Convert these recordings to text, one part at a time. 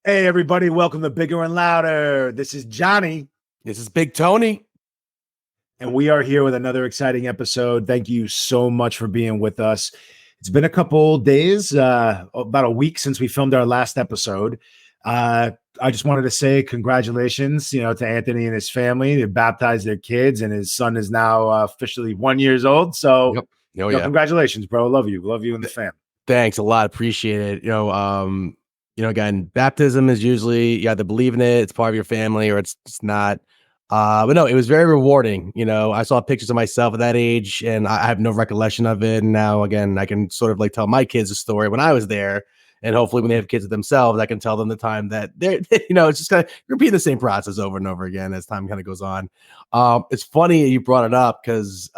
Hey, everybody, welcome to Bigger and Louder. This is Johnny, This is Big Tony. and we are here with another exciting episode. Thank you so much for being with us. It's been a couple days, about a week since we filmed our last episode. I just wanted to say congratulations, to Anthony and his family. They baptized their kids, and his son is now officially 1 year old. So, Yep. Oh, yeah. Congratulations, bro. Love you and the fam. Thanks a lot. Appreciate it. Again, baptism is usually you either believe in it, it's part of your family, or it's not. But no, it was very rewarding. I saw pictures of myself at that age, and I have no recollection of it. And now, again, I can sort of like tell my kids a story when I was there, and hopefully, when they have kids of themselves, I can tell them the time that they're, it's just kind of repeating the same process over and over again as time kind of goes on. It's funny you brought it up because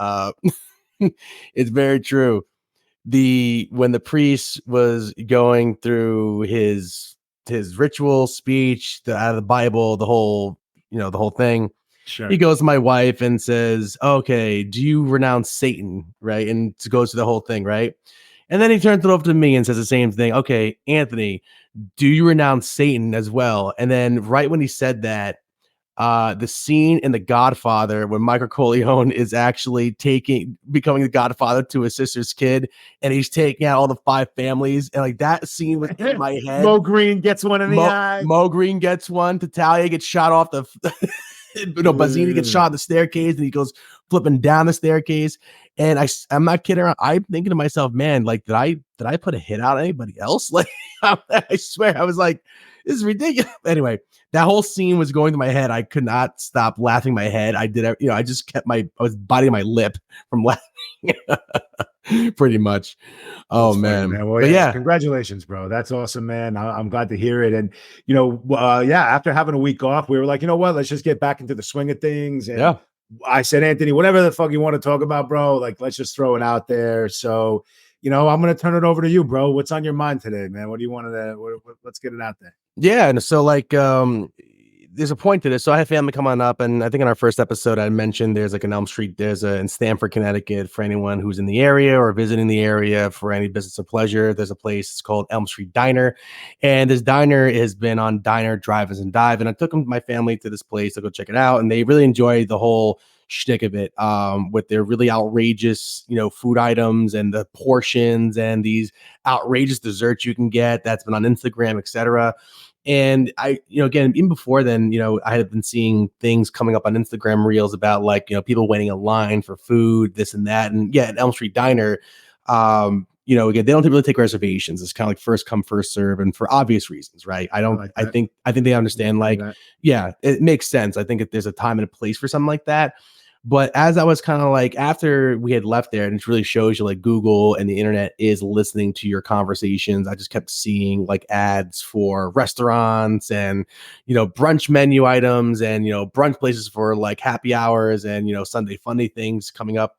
it's very true. When the priest was going through his ritual speech, out of the Bible, the whole thing. Sure. He goes to my wife and says, "Okay, do you renounce Satan?" Right, and goes through the whole thing, right? And then he turns it over to me and says the same thing. "Okay, Anthony, do you renounce Satan as well?" And then right when he said that, the scene in The Godfather when Michael Corleone is actually becoming the godfather to his sister's kid, and he's taking out all the 5 families, and like that scene was in my head. Mo Green gets one in the eye. Mo Green gets one. Tattaglia gets shot off the. Bazzini gets shot in the staircase, and he goes flipping down the staircase. And I'm not kidding around. I'm thinking to myself, man, like, did I put a hit out on anybody else? Like, I swear, I was like, this is ridiculous. Anyway, that whole scene was going through my head. I could not stop laughing my head. I just kept I was biting my lip from laughing. Pretty much. Oh, man. Well, yeah, congratulations, bro. That's awesome, man. I'm glad to hear it. And, after having a week off, we were like, you know what, let's just get back into the swing of things. And I said, Anthony, whatever the fuck you want to talk about, bro, like, let's just throw it out there. So, I'm going to turn it over to you, bro. What's on your mind today, man? What do you want to, let's get it out there. Yeah. And so there's a point to this. So I have family coming up, and I think in our first episode I mentioned there's like an Elm Street, in Stamford, Connecticut, for anyone who's in the area or visiting the area for any business or pleasure. There's a place, it's called Elm Street Diner, and this diner has been on Diner, Drive-Ins, and Dive. And I took my family to this place to go check it out, and they really enjoyed the whole shtick of it, with their really outrageous, food items and the portions and these outrageous desserts you can get that's been on Instagram, etc. And I, again, even before then, I had been seeing things coming up on Instagram reels about people waiting in line for food, this and that. And yeah, at Elm Street Diner, again, they don't really take reservations. It's kind of like first come, first serve, and for obvious reasons, right? I think they understand, yeah, it makes sense. I think if there's a time and a place for something like that. But as I was kind of after we had left there, and it really shows you Google and the internet is listening to your conversations, I just kept seeing ads for restaurants and, brunch menu items and, brunch places for happy hours and, Sunday funny things coming up.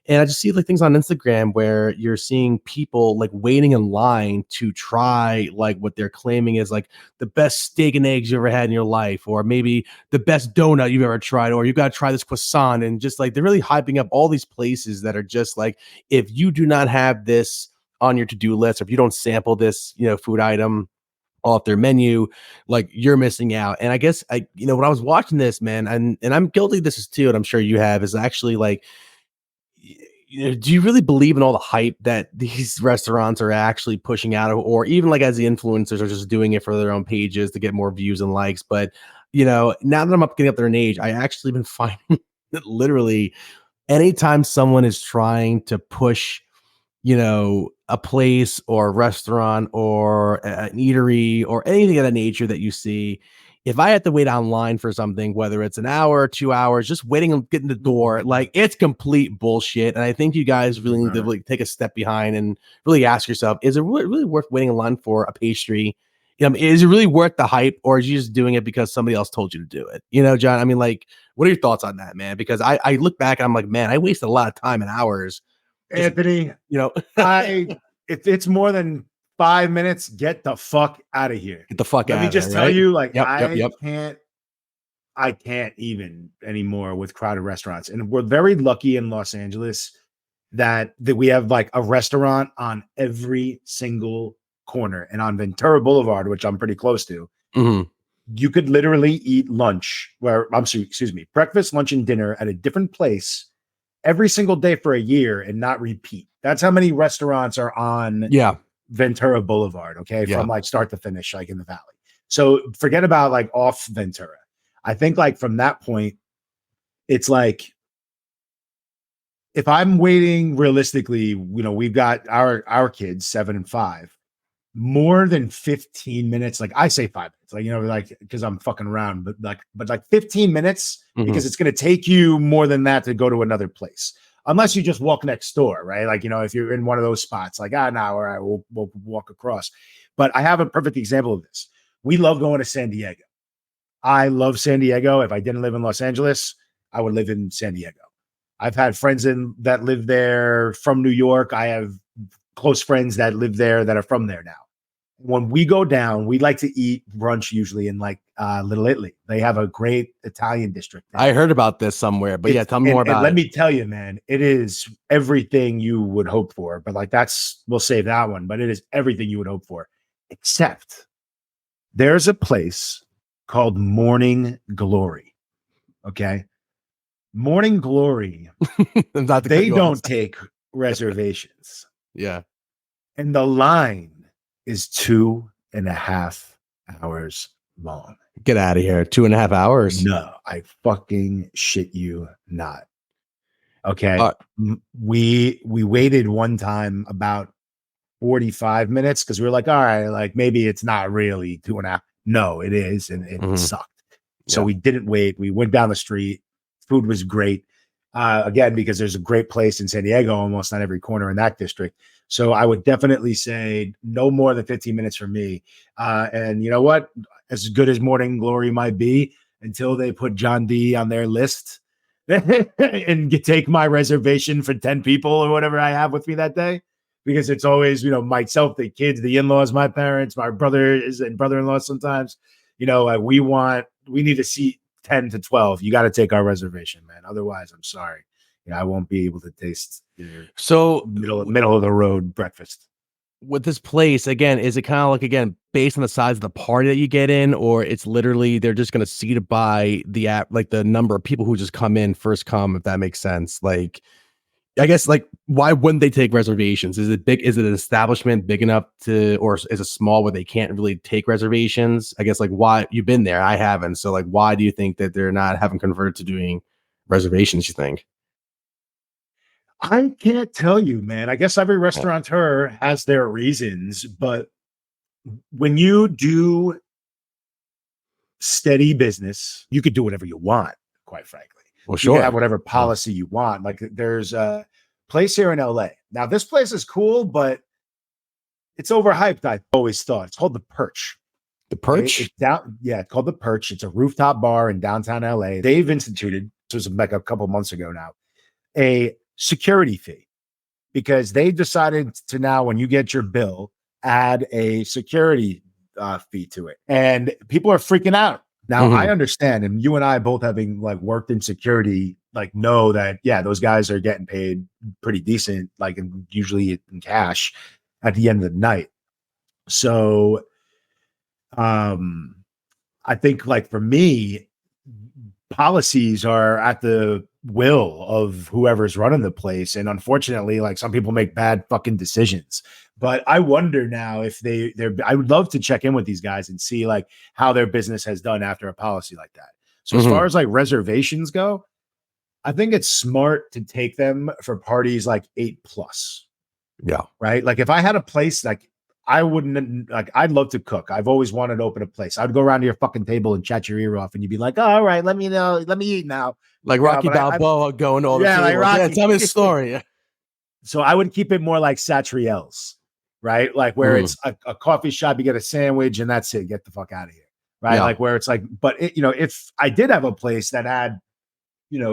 And I just see things on Instagram where you're seeing people waiting in line to try what they're claiming is the best steak and eggs you ever had in your life, or maybe the best donut you've ever tried, or you got to try this croissant. And just they're really hyping up all these places that are just if you do not have this on your to-do list, or if you don't sample this, food item off their menu, you're missing out. And I guess when I was watching this, man, and I'm guilty of this too, and I'm sure you have, is actually do you really believe in all the hype that these restaurants are actually pushing out, or even as the influencers are just doing it for their own pages to get more views and likes? But, now that I'm getting up there in age, I actually been finding that literally anytime someone is trying to push, a place or a restaurant or an eatery or anything of that nature that you see, if I have to wait online for something, whether it's an hour, 2 hours, just waiting and getting the door, it's complete bullshit. And I think you guys really need to take a step behind and really ask yourself, is it really worth waiting in line for a pastry? Is it really worth the hype, or are you just doing it because somebody else told you to do it? John, I mean, what are your thoughts on that, man? Because I look back and I'm like, man, I wasted a lot of time and hours. Anthony, it's more than 5 minutes. Get the fuck out of here. Get the fuck out of here. Let me just tell you, Yep. I can't even anymore with crowded restaurants. And we're very lucky in Los Angeles that we have a restaurant on every single corner, and on Ventura Boulevard, which I'm pretty close to, Mhm. You could literally eat lunch, breakfast, lunch, and dinner at a different place every single day for a year and not repeat. That's how many restaurants are on Yeah. Ventura Boulevard, okay, Yeah. from like start to finish, like in the valley. So forget about like off Ventura. I think like from that point, it's like if I'm waiting realistically, we've got our kids 7 and 5. More than 15 minutes, like I say 5 minutes, like like because I'm fucking around, but 15 minutes because Mhm. it's going to take you more than that to go to another place, unless you just walk next door, right? Like if you're in one of those spots, like now, all right, we'll walk across. But I have a perfect example of this. We love going to San Diego. I love San Diego. If I didn't live in Los Angeles, I would live in San Diego. I've had friends that live there from New York. I have close friends that live there that are from there now. When we go down, we like to eat brunch usually in like Little Italy. They have a great Italian district there. I heard about this somewhere, but yeah, tell me more and about let it. me tell you, man, it is everything you would hope for. But like we'll save that one. But it is everything you would hope for, except there's a place called Morning Glory. Okay, Morning Glory. Not to cut They you off. don't take reservations, Yeah. and the line is 2.5 hours long. Get out of here. 2.5 hours. No, I fucking shit you not. Okay. Uh, We waited one time about 45 minutes because we were like, all right, like maybe it's not really 2.5. No, it is, and it Mhm. sucked. So Yeah. we didn't wait. We went down the street. Food was great. Again, because there's a great place in San Diego, almost on every corner in that district. So I would definitely say no more than 15 minutes for me. And you know what? As good as Morning Glory might be, until they put John D on their list and take my reservation for 10 people or whatever I have with me that day, because it's always, myself, the kids, the in-laws, my parents, my brothers and brother-in-law sometimes, we need a seat 10 to 12. You got to take our reservation, man. Otherwise, I'm sorry. I won't be able to taste your So middle of the road breakfast. with this place, again, is it kind of like, again, based on the size of the party that you get in, or it's literally they're just going to seat it by the app, like the number of people who just come in first come, if that makes sense? Like, I guess, like, why wouldn't they take reservations? Is it big? Is it an establishment big enough to, or is it small where they can't really take reservations? I guess, like, why you've been there, I haven't. So, like, why do you think that they're not having converted to doing reservations? You think? I can't tell you, man. I guess every restaurateur has their reasons, but when you do steady business, you could do whatever you want, quite frankly. Well, You can have sure. whatever policy you want. Like there's a place here in LA. Now, this place is cool, but it's overhyped, I always thought. It's called The Perch. The Okay? perch. It's called The Perch. It's a rooftop bar in downtown LA. They've instituted, this was like a couple months ago now, a security fee, because they decided to now, when you get your bill, add a security fee to it. And people are freaking out. Now, I Mhm. understand, and you and I both, having like worked in security, like know that, yeah, those guys are getting paid pretty decent, like usually in cash at the end of the night. So um I think, like, for me, policies are at the will of whoever's running the place, and unfortunately, like, some people make bad fucking decisions. But I wonder now if they're I would love to check in with these guys and see like how their business has done after a policy like that. So as far Mhm. as like reservations go, I think it's smart to take them for parties like 8 plus, Yeah. right? Like if I had a place, like I wouldn't, like, I'd love to cook. I've always wanted to open a place. I'd go around to your fucking table and chat your ear off, and you'd be like, oh, all right, let me know, let me eat now. Like Rocky But Balboa going to all the yeah, like tables. Yeah, Rocky. tell me a story. So I would keep it more like Satriel's, right? Like where Mhm. it's a coffee shop, you get a sandwich and that's it. Get the fuck out of here, right? Yeah. Like where it's like, but if I did have a place that had,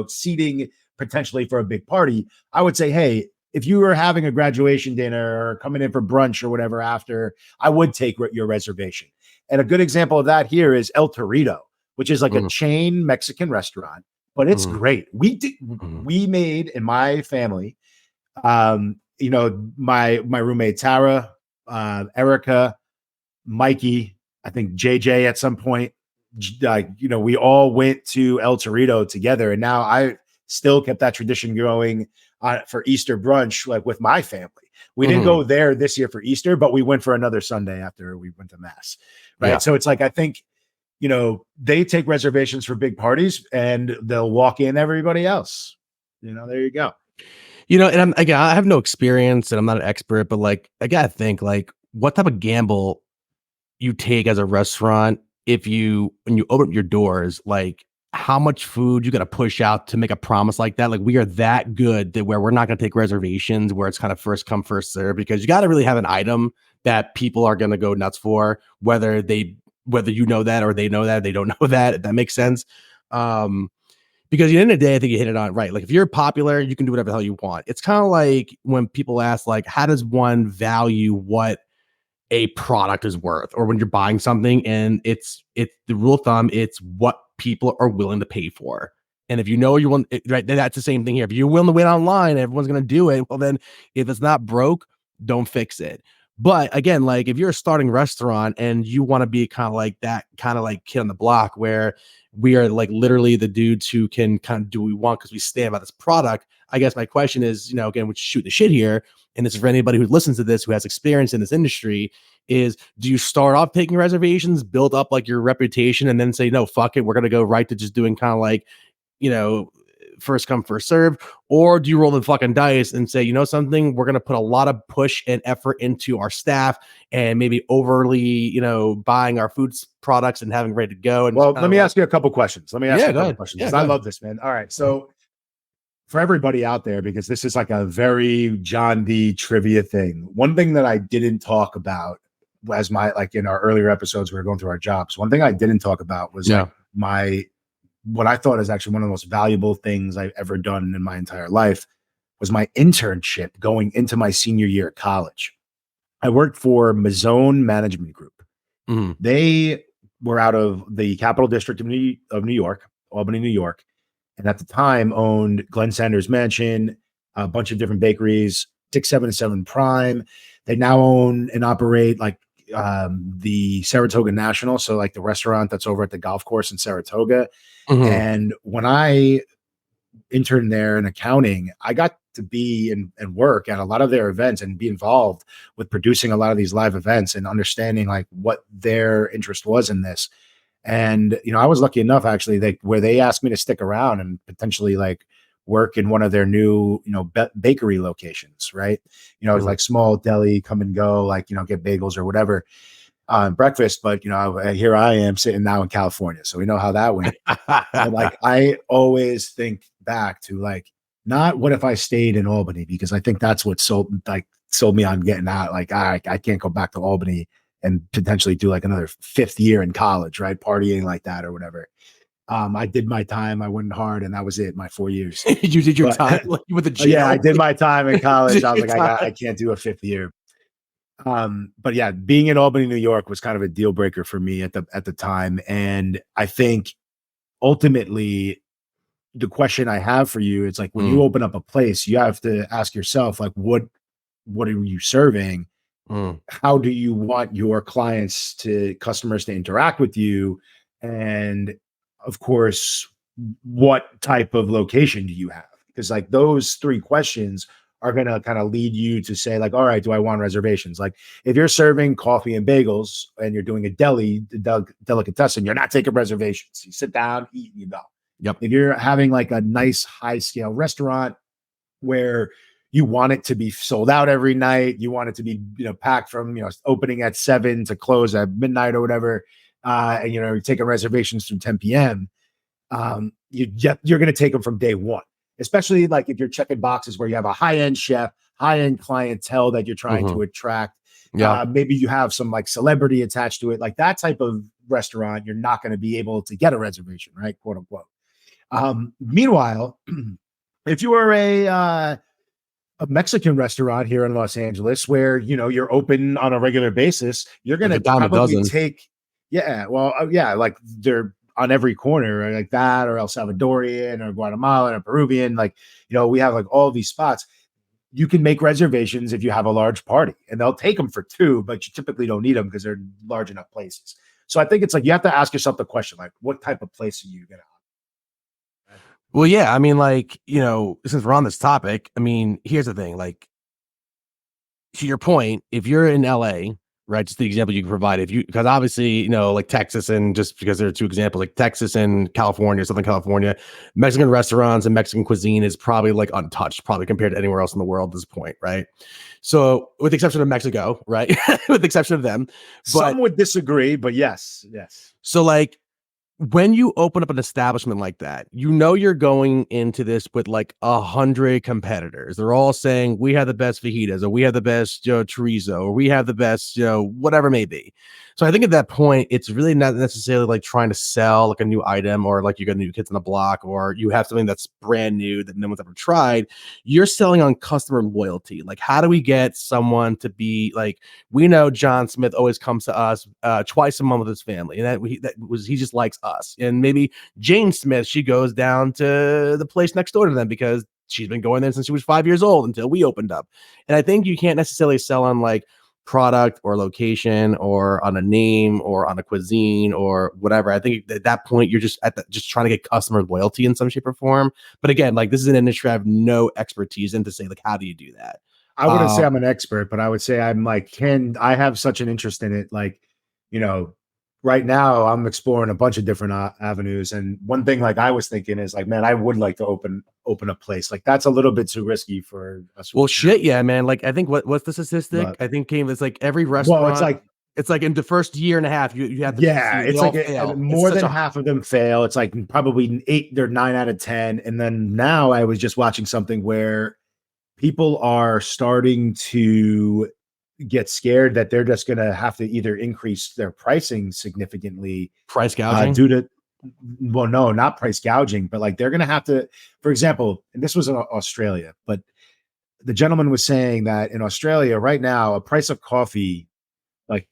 seating potentially for a big party, I would say, hey, if you were having a graduation dinner or coming in for brunch or whatever after, I would take your reservation. And a good example of that here is El Torito, which is like a Mhm. chain Mexican restaurant, but it's Mhm. great. Mhm. We made in my family, my roommate Tara, Erica, Mikey, I think JJ at some point, we all went to El Torito together, and now I still kept that tradition going for Easter brunch, like with my family. We didn't go there this year for Easter, but we went for another Sunday after we went to mass. Right. Yeah. So it's like, I think, they take reservations for big parties and they'll walk in everybody else. There you go. And I have no experience and I'm not an expert, but like, I gotta think like what type of gamble you take as a restaurant when you open up your doors, like how much food you got to push out to make a promise like that. Like we are that good that where we're not going to take reservations where it's kind of first come, first serve, because you got to really have an item that people are going to go nuts for, whether you know that or they know that, they don't know that, if that makes sense. Because at the end of the day, I think you hit it on right. Like if you're popular, you can do whatever the hell you want. It's kind of like when people ask, like, how does one value what a product is worth, or when you're buying something and it's the rule of thumb, it's what people are willing to pay for. And if you know you want, right, that's the same thing here. If you're willing to wait online, everyone's going to do it. Well, then if it's not broke, don't fix it. But again, like if you're a starting restaurant and you want to be kind of like that kind of like kid on the block where we are like literally the dudes who can kind of do what we want because we stand by this product. I guess my question is, again, we shoot the shit here. And this is for anybody who listens to this, who has experience in this industry, is do you start off taking reservations, build up like your reputation, and then say, no, fuck it, we're going to go right to just doing kind of like, first come, first serve? Or do you roll the fucking dice and say, something, we're going to put a lot of push and effort into our staff and maybe overly, buying our food products and having ready to go? And well, let me ask you a couple questions. Yeah, I love this, man. All right. So for everybody out there, because this is like a very John D trivia thing. One thing that I didn't talk about as like in our earlier episodes, we were going through our jobs. One thing I didn't talk about was like what I thought is actually one of the most valuable things I've ever done in my entire life was my internship going into my senior year at college. I worked for Mazzone Management Group. Mm-hmm. They were out of the Capital District of New York, Albany, New York. And at the time owned Glenn Sanders Mansion, a bunch of different bakeries, 677 Prime. They now own and operate like the Saratoga National. So like the restaurant that's over at the golf course in Saratoga. Mm-hmm. And when I interned there in accounting, I got to be and work at a lot of their events and be involved with producing a lot of these live events and understanding like what their interest was in this. And, I was lucky enough actually where they asked me to stick around and potentially like work in one of their new, bakery locations, right? It's like small deli, come and go, like, get bagels or whatever, breakfast. But, here I am sitting now in California. So we know how that went. But like, I always think back to like, not what if I stayed in Albany, because I think that's what sold me on getting out. Like, I can't go back to Albany and potentially do like another 5th year in college, right? Partying like that or whatever. I did my time. I went hard and that was it. My 4 years. You did your time with the jail. Yeah, I did my time in college. I was like, I can't do a 5th year. But yeah, being in Albany, New York was kind of a deal breaker for me at the time. And I think ultimately the question I have for you, it's like when you open up a place, you have to ask yourself, like, what are you serving? How do you want your customers to interact with you? And of course, what type of location do you have? Because like those 3 questions are going to kind of lead you to say like, all right, do I want reservations? Like if you're serving coffee and bagels and you're doing a delicatessen, you're not taking reservations. You sit down, eat, and you go. Yep. If you're having like a nice high scale restaurant where you want it to be sold out every night, you want it to be, packed from, opening at 7 to close at midnight or whatever. And, you're taking reservations through 10 PM. You're going to take them from day one, especially like if you're checking boxes where you have a high-end chef, high-end clientele that you're trying to attract. Yeah. Maybe you have some like celebrity attached to it, like that type of restaurant, you're not going to be able to get a reservation, right? Quote unquote. Meanwhile, if you are a Mexican restaurant here in Los Angeles where, you're open on a regular basis, you're going to probably take, like they're on every corner like that, or El Salvadorian or Guatemalan or Peruvian. Like, we have like all these spots. You can make reservations if you have a large party and they'll take them for 2, but you typically don't need them because they're large enough places. So I think it's like you have to ask yourself the question, like, what type of place are you gonna? Well, yeah, I mean, like, since we're on this topic, I mean, here's the thing, like, to your point, if you're in LA, right, just the example you can provide, because obviously, like Texas, and just because there are two examples, like Texas and California, Southern California, Mexican restaurants and Mexican cuisine is probably like untouched, probably compared to anywhere else in the world at this point, right? So, with the exception of Mexico, right, with the exception of them, Some would disagree, but yes. So, like, when you open up an establishment like that, you're going into this with like 100 competitors. They're all saying we have the best fajitas, or we have the best chorizo, or we have the best whatever it may be. So I think at that point, it's really not necessarily like trying to sell like a new item, or like you got new kids on the block, or you have something that's brand new that no one's ever tried. You're selling on customer loyalty. Like, how do we get someone to be like, we know John Smith always comes to us twice a month with his family, and he just likes us. And maybe Jane Smith, she goes down to the place next door to them because she's been going there since she was 5 years old until we opened up. And I think you can't necessarily sell on like product or location or on a name or on a cuisine or whatever. I think at that point you're just just trying to get customer loyalty in some shape or form. But again, like, this is an industry I have no expertise in to say like, how do you do that? I wouldn't say I'm an expert, but I would say I'm like, I have such an interest in it? Like, right now I'm exploring a bunch of different avenues. And one thing like I was thinking is like, man, I would like to open a place. Like, that's a little bit too risky for us. Well, shit, yeah, man. Like, I think what's the statistic? I think it's like every restaurant. Well, it's like in the first year and a half, you have to. Yeah, it's like more than half of them fail. It's like probably 8 or 9 out of 10. And then now I was just watching something where people are starting to get scared that they're just going to have to either increase their pricing significantly, price gouging, due to, well, no, not price gouging, but like they're going to have to, for example, and this was in Australia, but the gentleman was saying that in Australia right now, a price of coffee, like,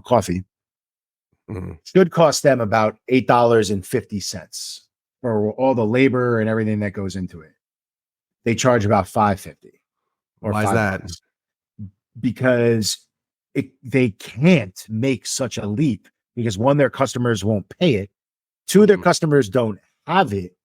coffee should cost them about $8.50 for all the labor and everything that goes into it. They charge about $5.50. Why is that? Because they can't make such a leap because, one, their customers won't pay it. Two, their customers don't have it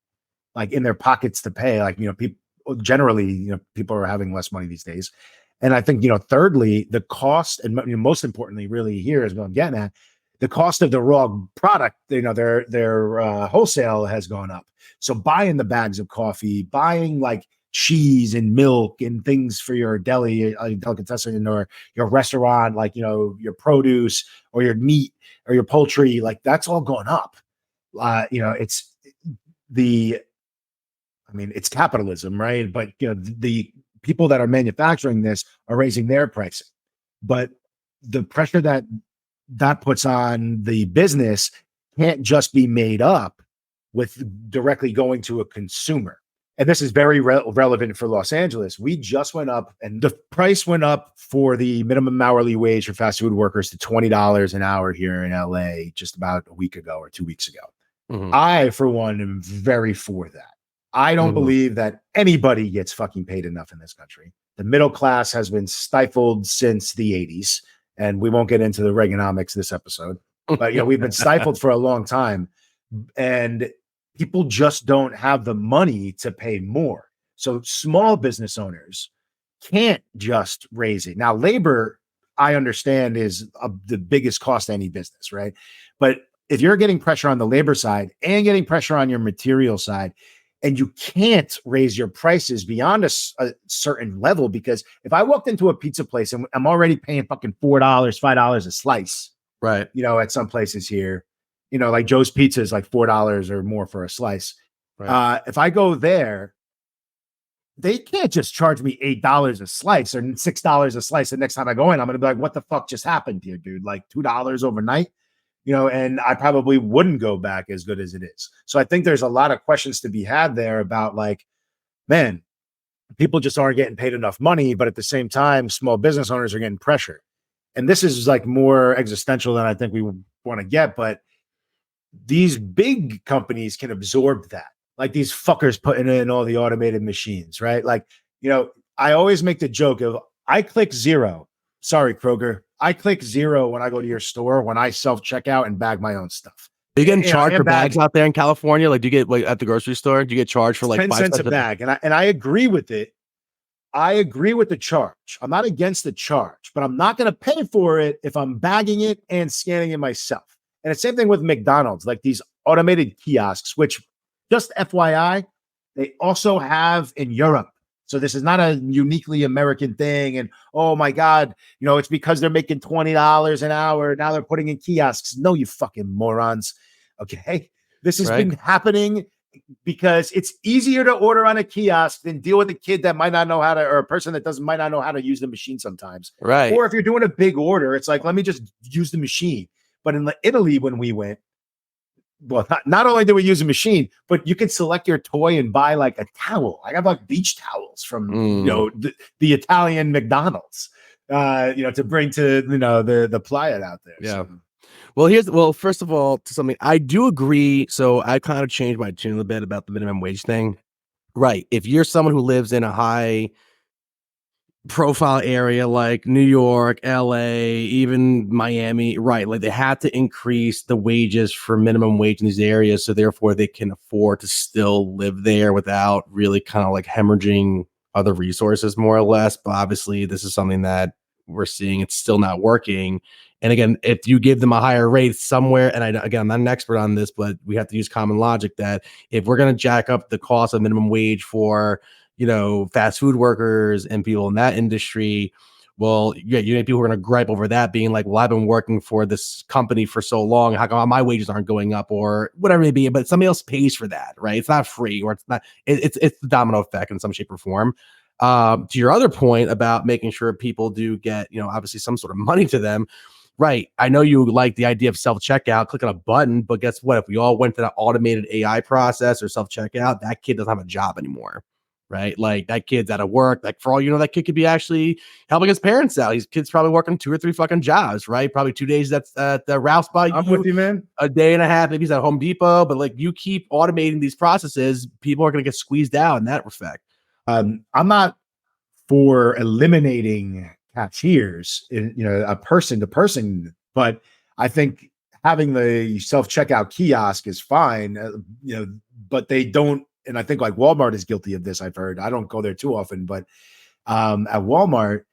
like in their pockets to pay. Like, people generally, people are having less money these days. And I think, thirdly, the cost, and most importantly, really here is what I'm getting at, the cost of the raw product, their wholesale has gone up. So buying the bags of coffee, buying like cheese and milk and things for your deli, delicatessen, or your restaurant, like, your produce or your meat or your poultry, like that's all gone up. It's capitalism, right? But the people that are manufacturing this are raising their pricing, but the pressure that puts on the business can't just be made up with directly going to a consumer. And this is very relevant for Los Angeles. We just went up, and the price went up for the minimum hourly wage for fast food workers to $20 an hour here in LA just about a week ago or 2 weeks ago. I, for one, am very for that. I don't believe that anybody gets fucking paid enough in this country. The middle class has been stifled since the 80s, and we won't get into the Reaganomics this episode, but we've been stifled for a long time, and people just don't have the money to pay more. So small business owners can't just raise it. Now, labor, I understand, is the biggest cost to any business, right? But if you're getting pressure on the labor side and getting pressure on your material side, and you can't raise your prices beyond a certain level, because if I walked into a pizza place and I'm already paying fucking $4, $5 a slice, right? At some places here, like Joe's Pizza is like $4 or more for a slice. Right. If I go there, they can't just charge me $8 a slice or $6 a slice. The next time I go in, I'm going to be like, what the fuck just happened here, dude? Like $2 overnight, and I probably wouldn't go back as good as it is. So I think there's a lot of questions to be had there about like, man, people just aren't getting paid enough money, but at the same time, small business owners are getting pressure. And this is like more existential than I think we want to get, but these big companies can absorb that. Like these fuckers putting in all the automated machines, right? Like, I always make the joke of, I click 0. Sorry, Kroger, I click 0 when I go to your store when I self checkout and bag my own stuff. Are you getting charged for bags bags out there in California? Like, do you get like at the grocery store? Do you get charged for like 10 5 cents cents a bag, and I agree with it. I agree with the charge. I'm not against the charge, but I'm not going to pay for it if I'm bagging it and scanning it myself. And the same thing with McDonald's, like these automated kiosks, which just FYI, they also have in Europe. So this is not a uniquely American thing. And oh my God, it's because they're making $20 an hour. Now they're putting in kiosks. No, you fucking morons. Okay. This has been happening because it's easier to order on a kiosk than deal with a kid that might not know how to, or a person that might not know how to use the machine sometimes. Right. Or if you're doing a big order, it's like, let me just use the machine. But in Italy, when we went, well, not only did we use a machine, but you can select your toy and buy like a towel. I got like beach towels from the Italian McDonald's, to bring to the playa out there. Yeah. So. Well, first of all, to something I do agree. So I kind of changed my tune a little bit about the minimum wage thing. Right. If you're someone who lives in a high profile area like New York, LA, even Miami, right? Like they had to increase the wages for minimum wage in these areas. So therefore they can afford to still live there without really kind of like hemorrhaging other resources more or less. But obviously this is something that we're seeing it's still not working. And again, if you give them a higher rate somewhere, and I'm not an expert on this, but we have to use common logic that if we're going to jack up the cost of minimum wage for fast food workers and people in that industry, well, yeah, you need people who are going to gripe over that being like, well, I've been working for this company for so long. How come my wages aren't going up or whatever it may be? But somebody else pays for that, right? It's not free, or it's not, it's the domino effect in some shape or form. To your other point about making sure people do get, obviously some sort of money to them. Right. I know you like the idea of self-checkout, click on a button, but guess what? If we all went to that automated AI process or self-checkout, that kid doesn't have a job anymore. Right. Like that kid's out of work. Like for all you know, that kid could be actually helping his parents out. His kid's probably working 2 or 3 fucking jobs, right? Probably 2 days that's at the Ralph's by I'm with you, man. A day and a half, maybe he's at Home Depot, but like you keep automating these processes, people are going to get squeezed out in that respect. I'm not for eliminating cashiers, a person to person, but I think having the self-checkout kiosk is fine, but they don't. And I think like Walmart is guilty of this. I've heard. I don't go there too often, but at Walmart,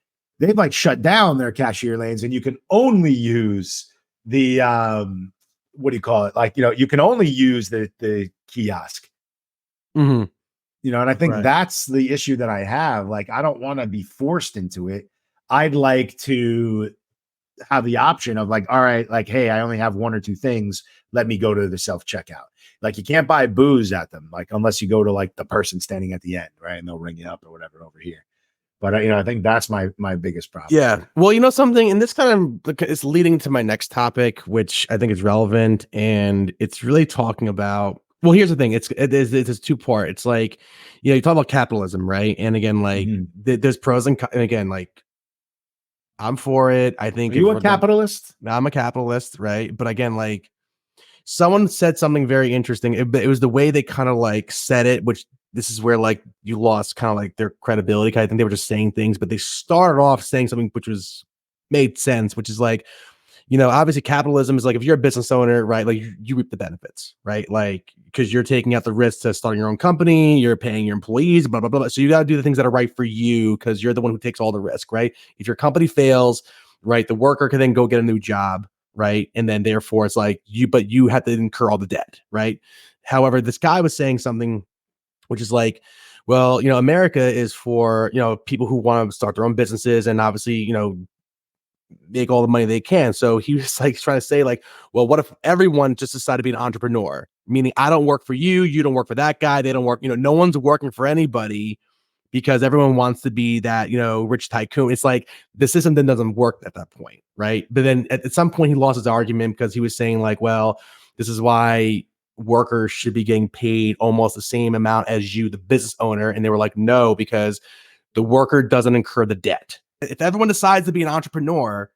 they've like shut down their cashier lanes, and you can only use the what do you call it? Like you can only use the kiosk. Mm-hmm. And I think that's the issue that I have. Like, I don't want to be forced into it. I'd like to have the option of like, all right, like, hey, I only have 1 or 2 things. Let me go to the self-checkout. Like you can't buy booze at them, like unless you go to like the person standing at the end, right? And they'll ring you up or whatever over here. But I think that's my biggest problem. Yeah. Well, something, and this kind of is leading to my next topic, which I think is relevant, and it's really talking about. Well, here's the thing. It's 2-part. It's like, you talk about capitalism, right? And again, like there's pros and again, like I'm for it. I think Are you a capitalist? I'm a capitalist, right? But again, like someone said something very interesting. It was the way they kind of like said it, which this is where like you lost kind of like their credibility. I think they were just saying things, but they started off saying something which made sense, which is like, obviously capitalism is like, if you're a business owner, right, like you reap the benefits, right? Like, because you're taking out the risk to starting your own company, you're paying your employees, blah, blah, blah. So you got to do the things that are right for you because you're the one who takes all the risk, right? If your company fails, right, the worker can then go get a new job, right? And then therefore it's like but you have to incur all the debt, right? However, this guy was saying something which is like, well, America is for, people who want to start their own businesses and obviously, make all the money they can. So he was like trying to say like, well, what if everyone just decided to be an entrepreneur? Meaning I don't work for you, you don't work for that guy, they don't work, no one's working for anybody because everyone wants to be that, rich tycoon. It's like the system then doesn't work at that point, right? But then at some point he lost his argument because he was saying like, well, this is why workers should be getting paid almost the same amount as you, the business owner. And they were like, no, because the worker doesn't incur the debt. If everyone decides to be an entrepreneur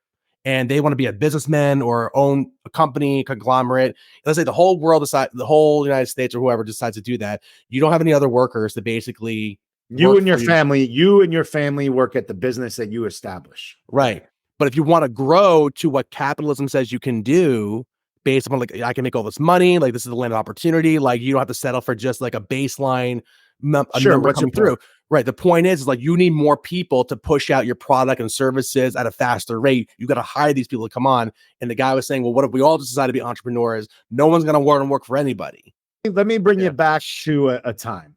and they want to be a businessman or own a company, conglomerate, let's say the whole United States or whoever decides to do that, you don't have any other workers to basically you and your family work at the business that you establish. Right. But if you want to grow to what capitalism says you can do, based upon like, I can make all this money, like this is the land of opportunity, like you don't have to settle for just like a baseline a Sure. number What's your coming through. point? Right. The point is like you need more people to push out your product and services at a faster rate. You got to hire these people to come on. And the guy was saying, well, what if we all just decide to be entrepreneurs? No one's going to work for anybody. Let me bring you back to a time.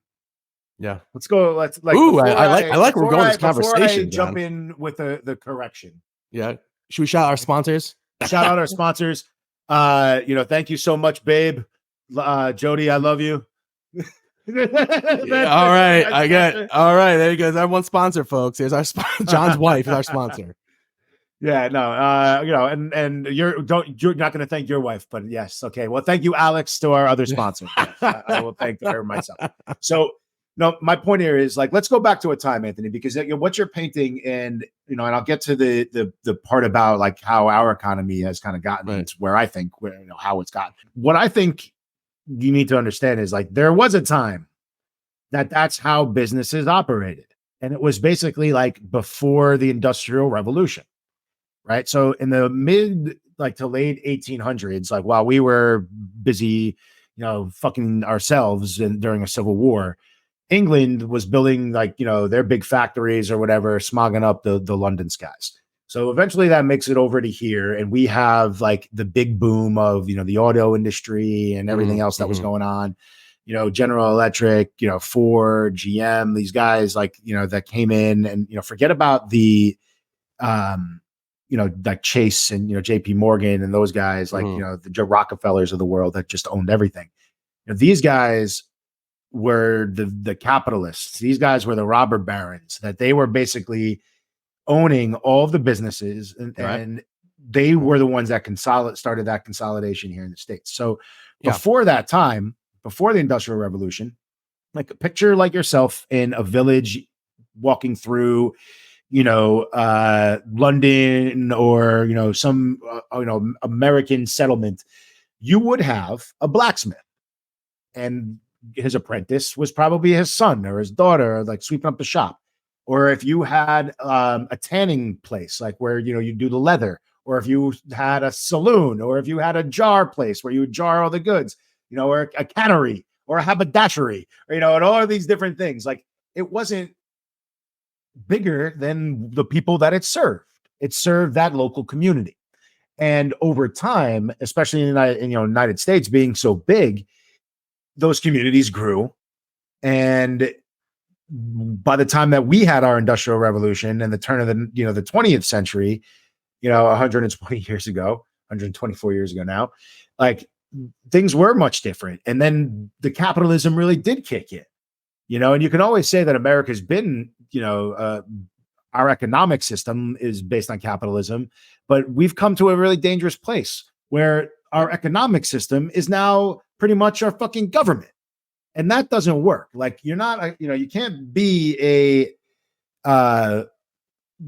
Yeah. Let's go. Let's like. Ooh, I like we're going this conversation. Before I jump in with the correction. Yeah. Should we shout out our sponsors? Shout out our sponsors. Thank you so much, babe. Jody, I love you. Yeah, all right. All right. There you go. There's one sponsor, folks. Here's our John's wife is our sponsor. Yeah, no, and you're not going to thank your wife, but yes, okay. Well, thank you, Alex, to our other sponsor. Yes, I will thank her myself. So, no, my point here is like, let's go back to a time, Anthony, because what you're painting, and and I'll get to the part about like how our economy has kind of gotten to where I think how it's gotten. What I think you need to understand is like there was a time that's how businesses operated, and it was basically like before the Industrial Revolution. Right. So in the mid to late 1800s, like while we were busy, fucking ourselves during a civil war, England was building their big factories or whatever, smogging up the London skies. So eventually that makes it over to here. And we have like the big boom of, the auto industry and everything else that was going on, General Electric, Ford, GM, these guys that came in and, forget about the, like Chase and, JP Morgan and those guys, the Rockefellers of the world that just owned everything. These guys were the capitalists. These guys were the robber barons, that they were basically owning all of the businesses and they were the ones that started that consolidation here in the States. So before that time, before the Industrial Revolution, like picture like yourself in a village walking through London or, some, American settlement, you would have a blacksmith and his apprentice was probably his son or his daughter, like sweeping up the shop. Or if you had a tanning place, like where, you do the leather, or if you had a saloon, or if you had a jar place where you would jar all the goods, or a cannery or a haberdashery, or, and all of these different things. Like it wasn't bigger than the people that it served. It served that local community. And over time, especially in the United States being so big, those communities grew. And by the time that we had our Industrial Revolution and the turn of the 20th century, 120 years ago, 124 years ago now, like things were much different. And then the capitalism really did kick in. And you can always say that America's been, our economic system is based on capitalism, but we've come to a really dangerous place where our economic system is now pretty much our fucking government. And that doesn't work. Like you're not, you can't be a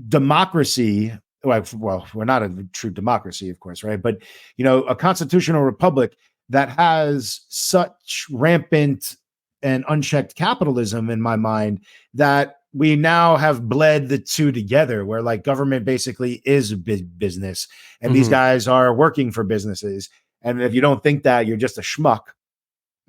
democracy. Well, we're not a true democracy, of course, right? But, a constitutional republic that has such rampant and unchecked capitalism in my mind that we now have bled the two together, where like government basically is a big business and these guys are working for businesses. And if you don't think that, you're just a schmuck.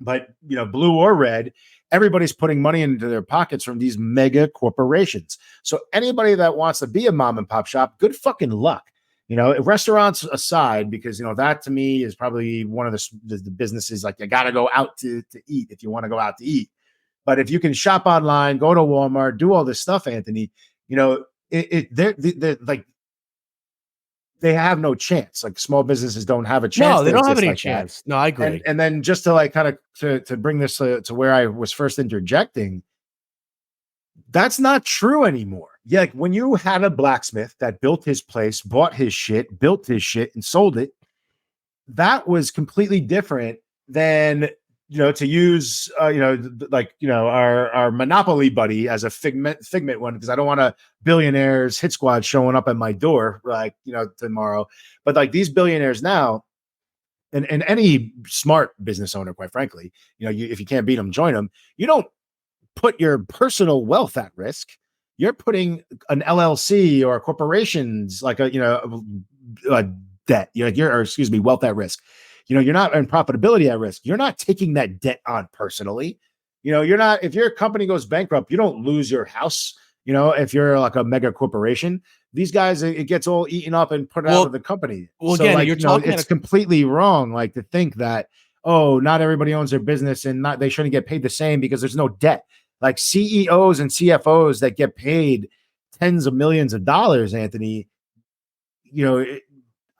But, blue or red, everybody's putting money into their pockets from these mega corporations. So anybody that wants to be a mom and pop shop, good fucking luck. Restaurants aside, because, that to me is probably one of the businesses, like you got to go out to eat if you want to go out to eat. But if you can shop online, go to Walmart, do all this stuff, Anthony, they're like, they have no chance. Like small businesses don't have a chance. No, they don't have any chance. No, I agree. And then just to like kind of to bring this to where I was first interjecting, that's not true anymore. Yeah, like when you had a blacksmith that built his place, bought his shit, built his shit, and sold it, that was completely different than to use our Monopoly buddy as a figment one, because I don't want a billionaires hit squad showing up at my door tomorrow. But like these billionaires now, and any smart business owner, quite frankly, if you can't beat them, join them. You don't put your personal wealth at risk. you're putting an LLC or corporations like a debt, or excuse me, wealth at risk. You're not in profitability at risk. You're not taking that debt on personally. You're not, if your company goes bankrupt, you don't lose your house. If you're like a mega corporation, these guys, it gets all eaten up and put out of the company. Well, So again, you're talking it's completely wrong. Like to think that, oh, not everybody owns their business and they shouldn't get paid the same because there's no debt. Like CEOs and CFOs that get paid tens of millions of dollars, Anthony,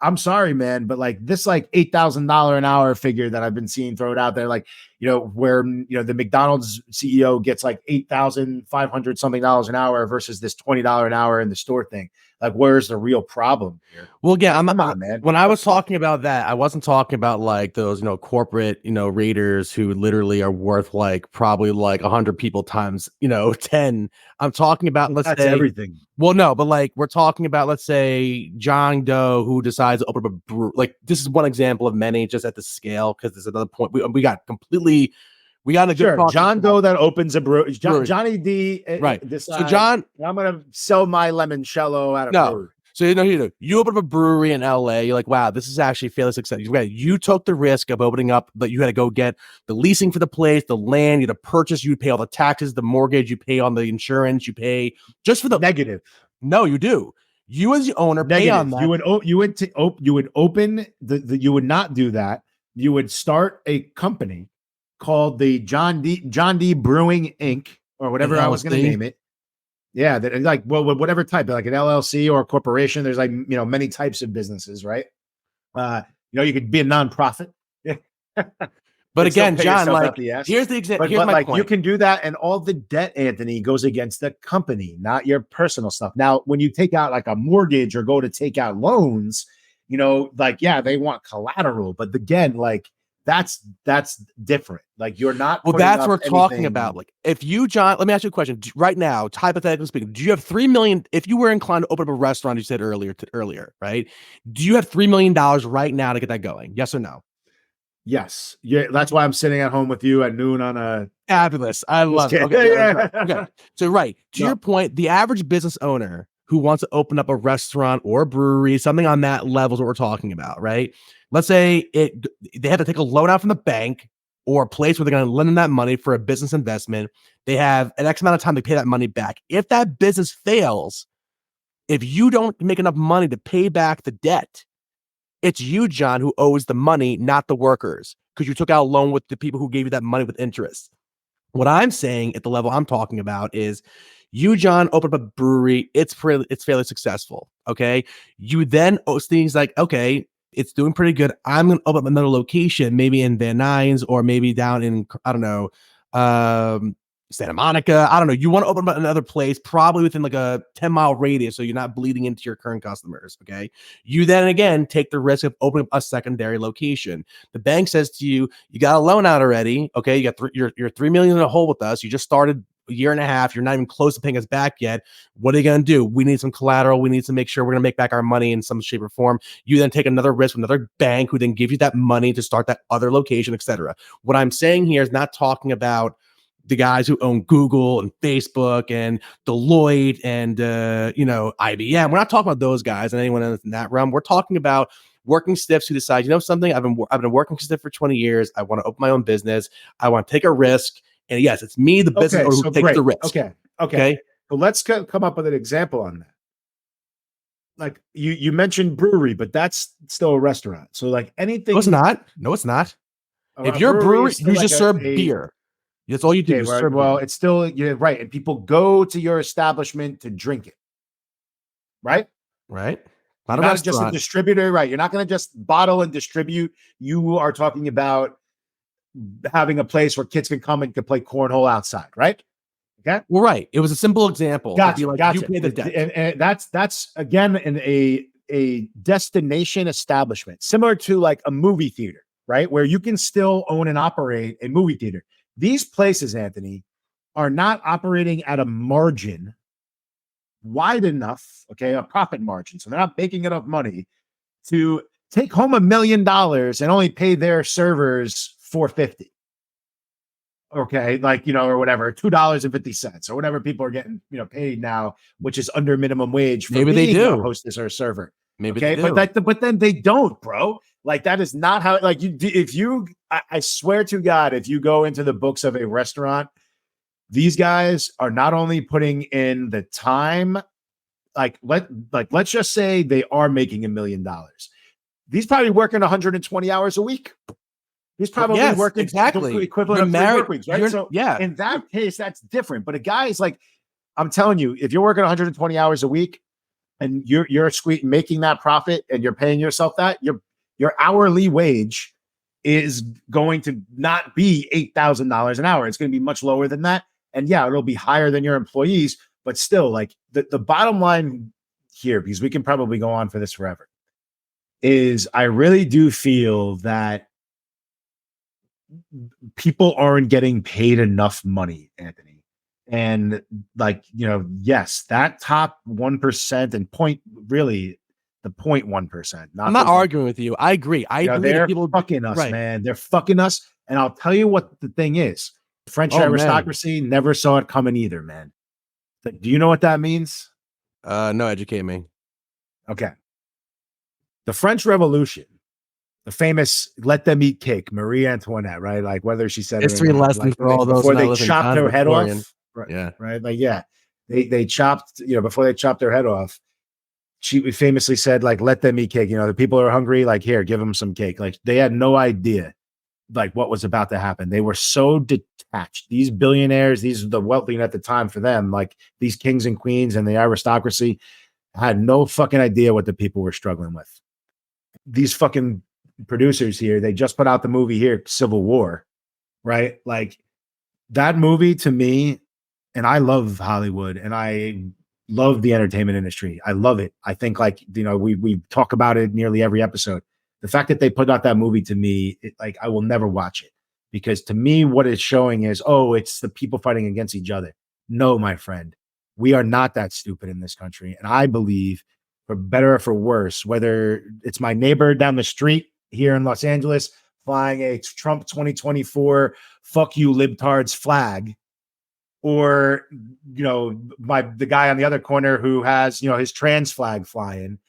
I'm sorry, man, but like this, like $8,000 an hour figure that I've been seeing thrown out there, like, where, the McDonald's CEO gets like $8,500 something an hour versus this $20 an hour in the store thing. Like, where's the real problem here? Well, yeah, come on, man. When I was talking about that, I wasn't talking about like those, corporate, raiders who literally are worth like probably like 100 people times, 10. I'm talking about, let's say everything. Well, no, but like we're talking about, let's say John Doe who decides to open up a brew. Like this is one example of many, just at the scale, because there's another point we got completely. We got a good John Doe that opens a brewery. Johnny D. Right. Decides, so John, I'm gonna sell my limoncello at a brewery. So you open up a brewery in LA. You're like, wow, this is actually fairly successful. You took the risk of opening up, but you had to go get the leasing for the place, the land, you had to purchase, you pay all the taxes, the mortgage, you pay on the insurance, you pay just for the negative. No, you do. You as the owner pay on that. You would not do that. You would start a company called the John D. Brewing Inc. or whatever I was going to name it. Yeah, that like whatever type, like an LLC or a corporation. There's like many types of businesses, right? You could be a nonprofit. But again, John, like here's the example. Here's my point. You can do that, and all the debt, Anthony, goes against the company, not your personal stuff. Now, when you take out like a mortgage or go to take out loans, they want collateral, but again, like that's different. Like you're not. Well, that's what we're talking about. Like if you, John, let me ask you a question right now. Hypothetically speaking, do you have $3 million? If you were inclined to open up a restaurant, you said earlier, right? Do you have $3 million right now to get that going? Yes or no? Yes. Yeah. That's why I'm sitting at home with you at noon on a fabulous. I love it. Okay. Yeah. Okay. So, right. To your point, the average business owner who wants to open up a restaurant or a brewery, something on that level is what we're talking about, right? Let's say they have to take a loan out from the bank or a place where they're going to lend them that money for a business investment. They have an X amount of time to pay that money back. If that business fails, if you don't make enough money to pay back the debt, it's you, John, who owes the money, not the workers, because you took out a loan with the people who gave you that money with interest. What I'm saying at the level I'm talking about is you, John, open up a brewery. It's fairly successful. Okay. You then things like, okay, it's doing pretty good. I'm going to open up another location, maybe in Van Nuys or maybe down in, I don't know, Santa Monica. I don't know. You want to open up another place, probably within like a 10-mile radius, so you're not bleeding into your current customers. Okay. You then again take the risk of opening up a secondary location. The bank says to you, you got a loan out already. Okay. You got you're $3 million in a hole with us. You just started a year and a half. You're not even close to paying us back yet. What are you going to do? We need some collateral. We need to make sure we're going to make back our money in some shape or form. You then take another risk with another bank who then gives you that money to start that other location, etc. What I'm saying here is not talking about the guys who own Google and Facebook and Deloitte and, IBM. We're not talking about those guys and anyone else in that realm. We're talking about working stiffs who decide, something, I've been working stiff for 20 years. I want to open my own business. I want to take a risk. And yes, it's me, the business owner, who takes the risk. Okay. So let's come up with an example on that. Like you mentioned brewery, but that's still a restaurant. So like anything. No, it's not. If you're a brewery, you just serve beer. That's all you do. It's still, you're right. And people go to your establishment to drink it. Right? Right. Not just a distributor, right? You're not going to just bottle and distribute. You are talking about having a place where kids can come and can play cornhole outside, right? Okay. Well, right. It was a simple example. Gotcha. You pay the debt. And that's again in a destination establishment, similar to like a movie theater, right? Where you can still own and operate a movie theater. These places, Anthony, are not operating at a margin wide enough, okay, a profit margin. So they're not making enough money to take home $1 million and only pay their servers $450. Okay, like, or whatever, $2.50 or whatever people are getting, paid now, which is under minimum wage for Maybe they being a do. hostess or a server. Maybe they Okay, do. but then they don't, bro. Like, that is not how, like, I swear to God, if you go into the books of a restaurant, these guys are not only putting in the time, let's just say they are making $1 million. These probably working 120 hours a week. He's probably Yes, working exactly. the equivalent You're of 3 married. work weeks, right? So Yeah. in that case, that's different. But a guy is like, I'm telling you, if you're working 120 hours a week and you're making that profit and you're paying yourself that, your hourly wage is going to not be $8,000 an hour. It's going to be much lower than that. And yeah, it'll be higher than your employees, but still, like, the bottom line here, because we can probably go on for this forever, is I really do feel that people aren't getting paid enough money, Anthony. And, like, yes, that top 1% and really the 0.1%. I'm not arguing with you. I agree. I agree that They're people fucking us, right. man. They're fucking us. And I'll tell you what the thing is. French Oh, man. aristocracy never saw it coming either, man. Do you know what that means? No, educate me. Okay. The French Revolution, the famous "let them eat cake," Marie Antoinette, right? Like, whether she said it or History not, lesson like, for all those before who not they listen. chopped John's her head Victorian. off, right? Yeah. Right. Like, yeah, they chopped, before they chopped their head off, she famously said, like, "Let them eat cake." The people are hungry. Like, here, give them some cake. Like, they had no idea, like, what was about to happen. They were so detached. These billionaires, these the wealthy at the time for them, like these kings and queens and the aristocracy, had no fucking idea what the people were struggling with. These fucking producers here, they just put out the movie here, Civil War, right? Like, that movie to me, and I love Hollywood and I love the entertainment industry. I love it. I think, like, we talk about it nearly every episode. The fact that they put out that movie, to me, like, I will never watch it, because to me, what it's showing is, oh, it's the people fighting against each other. No, my friend, we are not that stupid in this country. And I believe, for better or for worse, whether it's my neighbor down the street here in Los Angeles flying a Trump 2024 fuck you libtards flag, or the guy on the other corner who has his trans flag flying,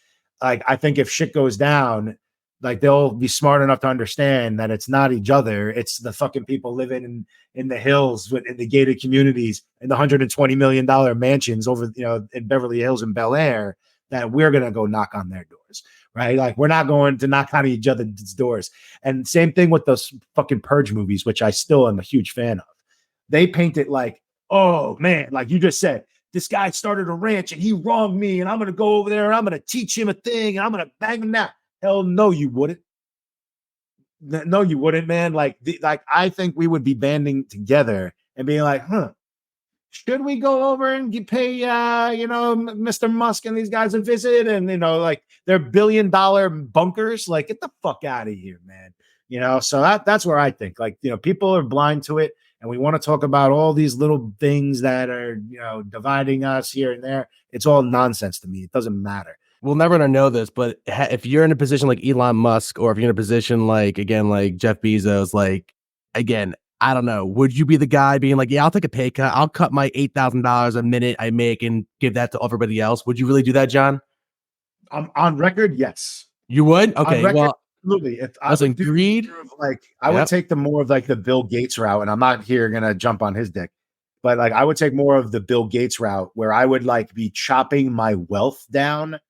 like, I think if shit goes down, like, they'll be smart enough to understand that it's not each other, it's the fucking people living in the hills, in the gated communities, in the $120 million mansions over in Beverly Hills and Bel Air, that we're gonna go knock on their doors, right? Like, we're not going to knock on each other's doors. And same thing with those fucking Purge movies, which I still am a huge fan of. They paint it like, oh man, like you just said, this guy started a ranch and he wronged me, and I'm gonna go over there and I'm gonna teach him a thing and I'm gonna bang him down. Hell no, you wouldn't. No, you wouldn't, man. Like, I think we would be banding together and being like, should we go over and pay Mr. Musk and these guys a visit? And like, they're $1 billion bunkers. Like, get the fuck out of here, man. So that's where I think, like, people are blind to it, and we want to talk about all these little things that are dividing us here and there. It's all nonsense to me. It doesn't matter. We'll never know this, but if you're in a position like Elon Musk, or if you're in a position like Jeff Bezos, like, again, I don't know, would you be the guy being like, yeah, I'll take a pay cut, I'll cut my $8,000 a minute I make and give that to everybody else? Would you really do that, John? On record, yes. You would? Okay, record, well, absolutely. If I listen, would do greed, like, I would take the more of like the Bill Gates route, and I'm not here gonna jump on his dick, but like, I would take more of the Bill Gates route, where I would like be chopping my wealth down,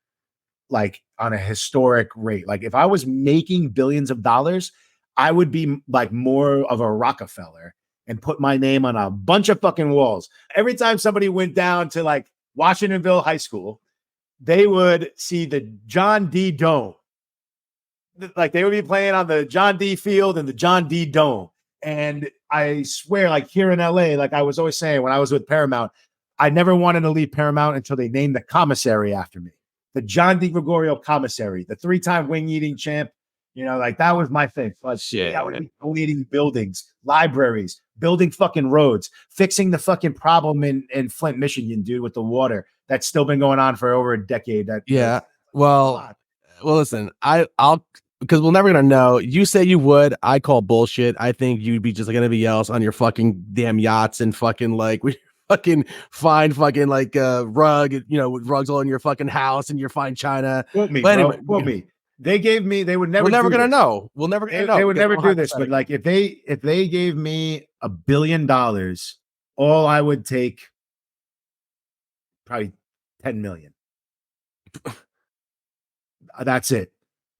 like, on a historic rate. Like, if I was making billions of dollars, I would be like more of a Rockefeller and put my name on a bunch of fucking walls. Every time somebody went down to like Washingtonville High School, they would see the John D. Dome. Like, they would be playing on the John D. Field and the John D. Dome. And I swear, like, here in LA, like I was always saying when I was with Paramount, I never wanted to leave Paramount until they named the commissary after me. The John D. Gregorio commissary, the 3-time wing eating champ. Like, that was my thing. But shit, I would be donating buildings, libraries, building fucking roads, fixing the fucking problem in Flint, Michigan, dude, with the water that's still been going on for over a decade. yeah. Well, listen, I'll because we're never gonna know. You say you would, I call bullshit. I think you'd be just like anybody else on your fucking damn yachts and fucking like we fucking find fucking like rug, rugs all in your fucking house and your fine china. Quote me, But bro. anyway, Quote me. They gave me. They would never. we're never do gonna this. know. We'll never gonna know. They would because never we're all do this. But hypothetical. like, if they gave me $1 billion, all I would take probably 10 million. That's it.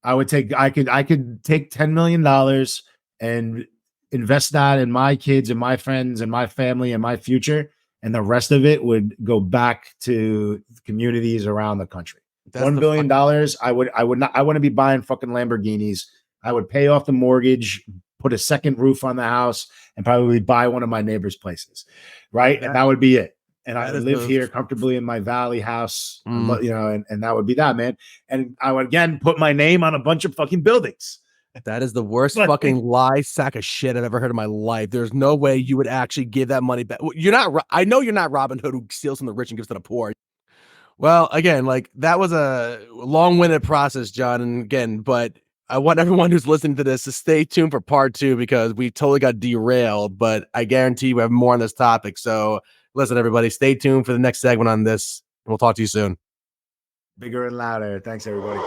I could take $10 million and invest that in my kids and my friends and my family and my future, and the rest of it would go back to communities around the country. That's $1 the billion, I wouldn't be buying fucking Lamborghinis. I would pay off the mortgage, put a second roof on the house, and probably buy one of my neighbor's places. Right. And that would be it. And I that would is live the- here comfortably in my valley house, Mm. and that would be that, man. And I would again put my name on a bunch of fucking buildings. That is the worst But- fucking lie sack of shit I've ever heard in my life. There's no way you would actually give that money back. You're not. I know you're not Robin Hood who steals from the rich and gives to the poor. Well, again, like that was a long-winded process, John. And again, but I want everyone who's listening to this to stay tuned for part 2 because we totally got derailed. But I guarantee we have more on this topic. So listen, everybody, stay tuned for the next segment on this. And we'll talk to you soon. Bigger and louder. Thanks, everybody.